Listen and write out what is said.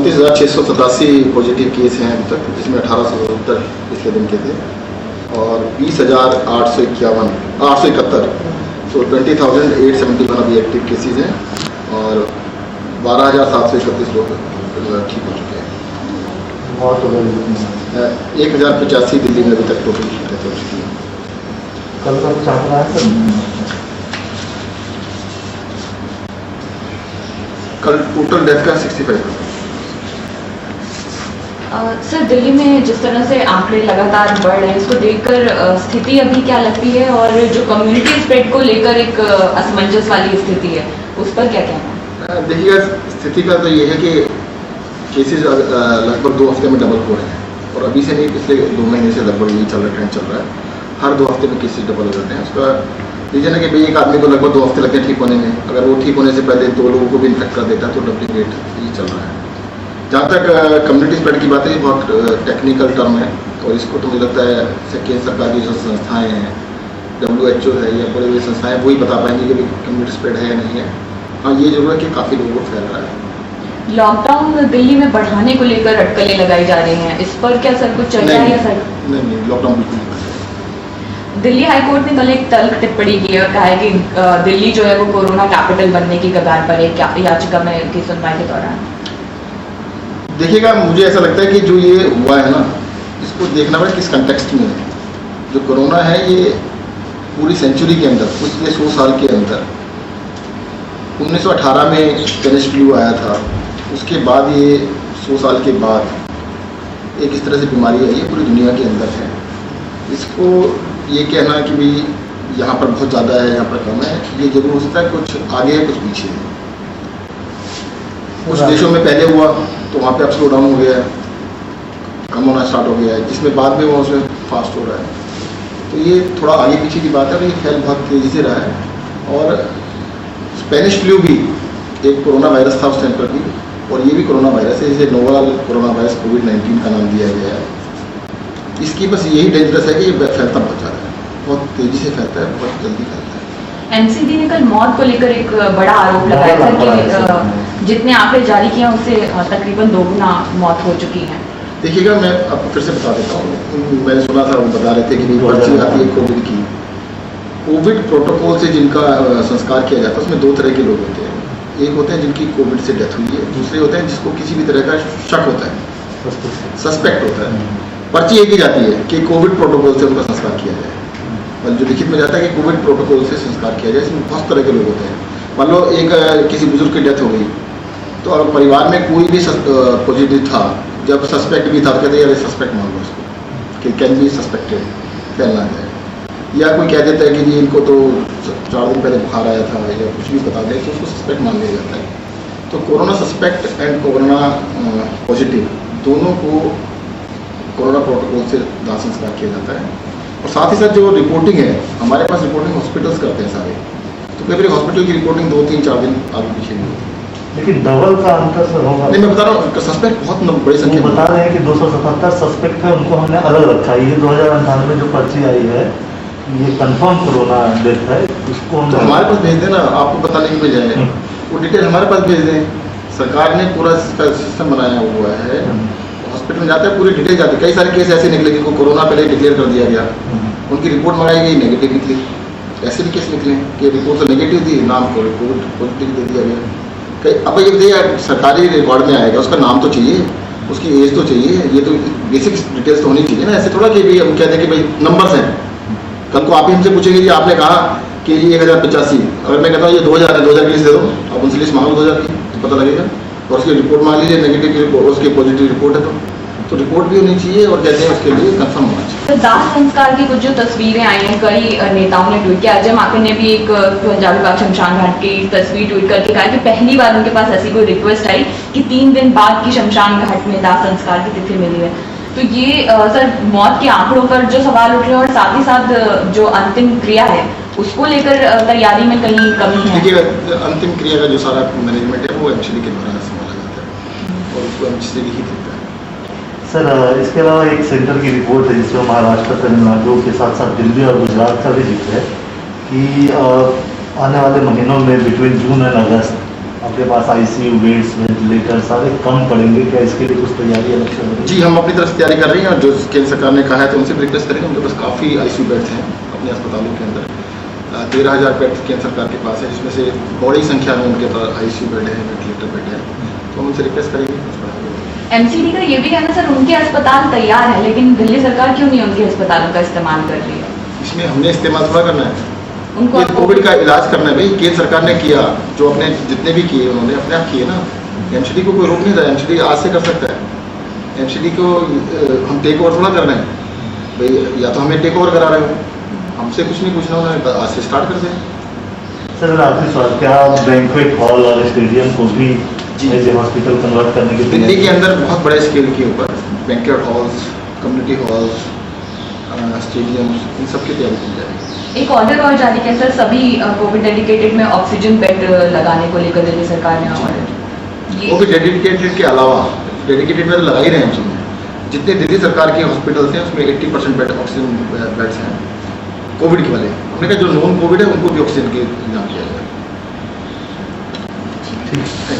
29,687 positive case हैं अभी तक, जिसमें 1870 पिछले दिन के थे और 20,871 तो 20,871 अभी एक्टिव केसेज हैं और 12,731 लोग ठीक हो चुके हैं। बहुत हो गए 1,085 दिल्ली में अभी तक टोटल डेथ हो चुकी है। कल का कुछ आंकड़ा है सर? कल टोटल डेथ का 65%। सर दिल्ली में जिस तरह से आंकड़े लगातार बढ़ रहे हैं, इसको देखकर स्थिति अभी क्या लगती है और जो कम्युनिटी स्प्रेड को लेकर एक असमंजस वाली स्थिति है, उस पर क्या कहना है? देखिएगा, स्थिति का तो ये है कि केसेज लगभग 2 हफ्ते में डबल हो रहे हैं और अभी से नहीं, पिछले 2 महीने से लगभग यही ट्रेंड चल रहा है। हर 2 हफ्ते में केसेज डबल हो जाते हैं। उसका रीजन है कि भाई एक आदमी को लगभग 2 हफ्ते लगते हैं ठीक होने में, अगर वो ठीक होने से पहले 2 लोगों को भी इन्फेक्ट कर देता है तो डुप्लीकेट ही चल रहा है। जहाँ तक कम्युनिटी स्प्रेड की बात है, ये बहुत टेक्निकल टर्म है और इसको तो मुझे लगता है केंद्र सरकार की जो संस्थाएँ हैं, WHO है या बड़ी बड़ी संस्थाएँ, वही बता पाएंगी कि कम्युनिटी स्प्रेड है या नहीं है। हाँ, ये जरूर है कि काफ़ी लोगों को फैल रहा है। लॉकडाउन दिल्ली में बढ़ाने को लेकर अटकलें लगाई जा रही हैं, इस पर क्या सर कुछ चर्चा है या सर? नहीं, लॉकडाउन बिल्कुल नहीं। दिल्ली हाईकोर्ट ने कल एक तल्ख टिप्पणी की और कहा है कि दिल्ली जो है वो कोरोना कैपिटल बनने की कगार पर एक याचिका में की सुनवाई के दौरान। देखिएगा, मुझे ऐसा लगता है कि जो ये हुआ है ना, इसको देखना पड़ेगा किस कंटेक्स्ट में है। जो कोरोना है ये पूरी सेंचुरी के अंदर, पिछले 100 साल के अंदर 1918 में स्पेनिश फ्लू आया था, उसके बाद ये 100 साल के बाद एक इस तरह से बीमारी आई है, पूरी दुनिया के अंदर है। इसको ये कहना कि भाई यहाँ पर बहुत ज़्यादा है, यहाँ पर कम है, ये जरूर हो सकता है। कुछ आगे है, कुछ पीछे है। कुछ देशों में पहले हुआ तो वहाँ पे अब स्लो डाउन हो गया है, कम होना स्टार्ट हो गया है, जिसमें बाद में वो उसमें फास्ट हो रहा है। तो ये थोड़ा आगे पीछे की बात है और ये फैल बहुत तेज़ी से रहा है। और स्पेनिश फ्लू भी एक कोरोना वायरस था उस टाइम पर भी, और ये भी कोरोना वायरस है, जिसे नोवल कोरोना वायरस कोविड-19 का नाम दिया गया है। इसकी बस यही डेंजरस है कि ये फैलता बहुत ज़्यादा है, बहुत तेज़ी से फैलता है, बहुत जल्दी फैलता है। एनसीबी ने कल मौत को लेकर एक बड़ा आरोप लगाया था कि जितने आंकड़े जारी किए उससे तकरीबन 2 गुना मौत हो चुकी है। देखिएगा, मैं आपको फिर से बता देता हूँ। मैंने सुना था, वो बता रहे थे कि पर्ची आती है कोविड की। कोविड प्रोटोकॉल से जिनका संस्कार किया जाता है उसमें 2 तरह के लोग होते हैं। एक होते हैं जिनकी कोविड से डेथ हुई है, दूसरे होते हैं जिसको किसी भी तरह का शक होता है, सस्पेक्ट होता है। पर्ची एक ही जाती है कि कोविड प्रोटोकॉल से उनका संस्कार किया जाए, और जो लिखित में जाता है कि कोविड प्रोटोकॉल से संस्कार किया जाए। इसमें बहुत तरह के लोग होते हैं। मान लो एक किसी बुजुर्ग की डेथ हो गई तो अगर परिवार में कोई भी पॉजिटिव था, जब सस्पेक्ट भी था तो कहते हैं यार सस्पेक्ट मान लो इसको, कि कैन बी सस्पेक्टेड, फैलना जाए। या कोई कह देता है कि जी इनको तो 4 दिन पहले बुखार आया था या कुछ भी बता दें तो उसको सस्पेक्ट मान लिया जाता है। तो corona suspect and corona positive दोनों को कोरोना प्रोटोकॉल से दाह संस्कार किया जाता है। और साथ ही साथ जो रिपोर्टिंग है, हमारे पास रिपोर्टिंग हॉस्पिटल्स करते हैं सारे, तो कई बार हॉस्पिटल की रिपोर्टिंग 2-3-4 दिन आगे पीछे नहीं होती। लेकिन डबल का अंतर सर होगा? नहीं, मैं बता रहा हूँ सस्पेक्ट बहुत बड़ी संख्या बता रहे हैं कि 277 सस्पेक्ट है, उनको हमने अलग रखा है। ये 2098 में जो पर्ची आई है ये कंफर्म कोरोना डेथ है, उसको हम तो हमारे पास भेज देना, आपको पता नहीं भेजा है वो डिटेल हमारे पास भेज दें। सरकार ने पूरा सिस्टम बनाया हुआ है, हॉस्पिटल में जाता है पूरी डिटेल जाती है। कई सारे केस ऐसे निकले जिनको कोरोना पहले डिक्लेयर कर दिया गया, उनकी रिपोर्ट मंगाई गई, नेगेटिव निकली। ऐसे भी केस निकले कि रिपोर्ट तो नेगेटिव थी, नाम को कोविड पॉजिटिव दे दिया गया। अब ये देखिए सरकारी रिकॉर्ड में आएगा, उसका नाम तो चाहिए, उसकी एज तो चाहिए, ये तो बेसिक डिटेल्स तो होनी चाहिए ना। ऐसे थोड़ा कि भाई हम कहते हैं कि भाई नंबर्स हैं, कल को आप ही हमसे पूछेंगे कि आपने कहा कि ये 1085, अगर मैं कहता हूँ ये 2000 है, 2000 की लिस्ट दे दो, आप उनसे लिस्ट मांगो 2000 की तो पता लगेगा। और उसकी रिपोर्ट मान लीजिए नेगेटिव की रिपोर्ट, उसकी पॉजिटिव रिपोर्ट है तो रिपोर्ट भी होनी चाहिए और कहते हैं उसके लिए कंफर्म होना चाहिए। तो दाह संस्कार की कुछ जो तस्वीरें आई हैं, कई नेताओं ने ट्वीट किया। अजय माकन ने भी एक पंजाबी बाग शमशान घाट की तस्वीर ट्वीट करके कहा कि पहली बार उनके पास ऐसी कोई रिक्वेस्ट आई कि 3 दिन बाद की शमशान घाट में दाह संस्कार की तिथि मिली है। तो ये सर मौत के आंकड़ों पर जो सवाल उठ रहे हैं और साथ ही साथ जो अंतिम क्रिया है उसको लेकर तैयारी में कहीं कमी है? देखिए, अंतिम क्रिया का जो सारा मैनेजमेंट है वो एमसीडी के द्वारा संभाला जाता है और उसको एमसीडी ही देता है। सर इसके अलावा एक सेंटर की रिपोर्ट है जिसमें महाराष्ट्र, तमिलनाडु के साथ साथ दिल्ली और गुजरात का भी जिक्र है कि आने वाले महीनों में बिटवीन जून एंड अगस्त आपके पास आईसीयू बेड्स वेंटिलेटर सारे कम पड़ेंगे, क्या इसके लिए कुछ तैयारी अलग से होगी? जी, हम अपनी तरफ से तैयारी कर रही हैं और जो केंद्र सरकार ने कहा है तो उनसे भी रिक्वेस्ट करेंगे। उनके पास काफ़ी आईसीयू बेड्स हैं अपने अस्पतालों के अंदर। 13,000 बेड केंद्र सरकार के पास है, जिसमें से बड़ी संख्या में उनके पास आईसीयू बेड है, वेंटिलेटर बेड है। तो हम उनसे रिक्वेस्ट करेंगे कुछ बढ़ाएंगे। एमसीडी का ये भी कहना सर उनके अस्पताल तैयार है, लेकिन दिल्ली सरकार क्यों नहीं उनके अस्पतालों का इस्तेमाल कर रही है? इसमें हमने इस्तेमाल थोड़ा करना है, उनको ये कोविड का इलाज करना है भाई। केंद्र सरकार ने किया, जो अपने जितने भी किए उन्होंने अपने आप किए ना। एमसीडी को कोई रोक नहीं रहा, एमसीडी आज से कर सकता है। एमसीडी को हम टेक ओवर थोड़ा कर रहे हैं भाई, या तो हमें टेक ओवर करा रहे हो, हमसे कुछ नहीं पूछना, उन्होंने आज से स्टार्ट कर दें। सर आखिरी सवाल, क्या बैंक्वेट हॉल और स्टेडियम को भी ऐसे हॉस्पिटल कन्वर्ट करने की दिल्ली के अंदर बहुत बड़े स्केल के ऊपर banquet halls, community halls, stadiums, इन सब की तैयारी की जाएगी। एक ऑर्डर और जारी किया सर, सभी कोविड डेडिकेटेड में ऑक्सीजन बेड लगाने को लेकर दिल्ली सरकार ने ऑर्डर। कोविड डेडिकेटेड के अलावा डेडिकेटेड में तो लगा ही रहे हैं हम सब। जितने दिल्ली सरकार के हॉस्पिटल्स हैं उसमें 80% बेड ऑक्सीजन बेड्स हैं कोविड के वाले। हमने कहा जो नॉन कोविड है उनको भी ऑक्सीजन के इंतजाम किया जाए। ठीक।